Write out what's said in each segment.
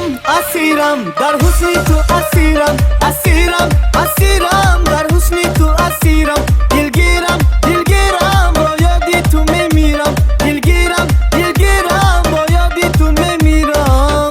اسیرم در حسنی تو اسیرم اسیرم اسیرم در حسنی تو اسیرم دلگیرم دلگیرم با یادی تو میمیرم دلگیرم دلگیرم با یادی تو میمیرم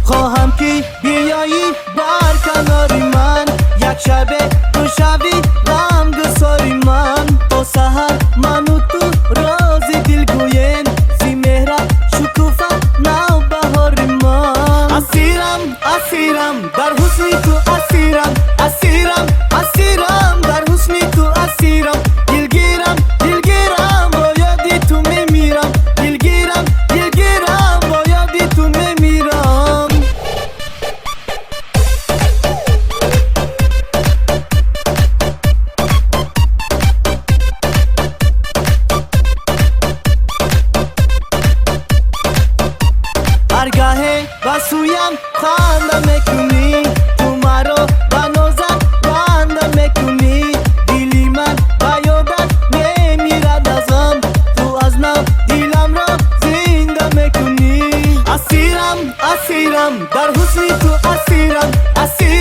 خواهم که بیایی بر کناری من یک شبه تو شبی غم گساری من تا سحر من و تو راز دل گویم زی مهره شکوفه نو بهار من اسیرم اسیرم در حسنی تو اسیرم اسیرم اسیرم در حسنی تو اسیرم دلگیرم دلگیرم با یادی تو میمیرم دلگیرم دلگیرم با یادی تو میمیرم هرگاه بسویم خنده میکنی تو مرا بنازت بنده میکنی دلی من به یادت میمیرد ازم تو از نو دلم را زنده میکنی اسیرم اسیرم در حسنی تو اسیرم اسیرم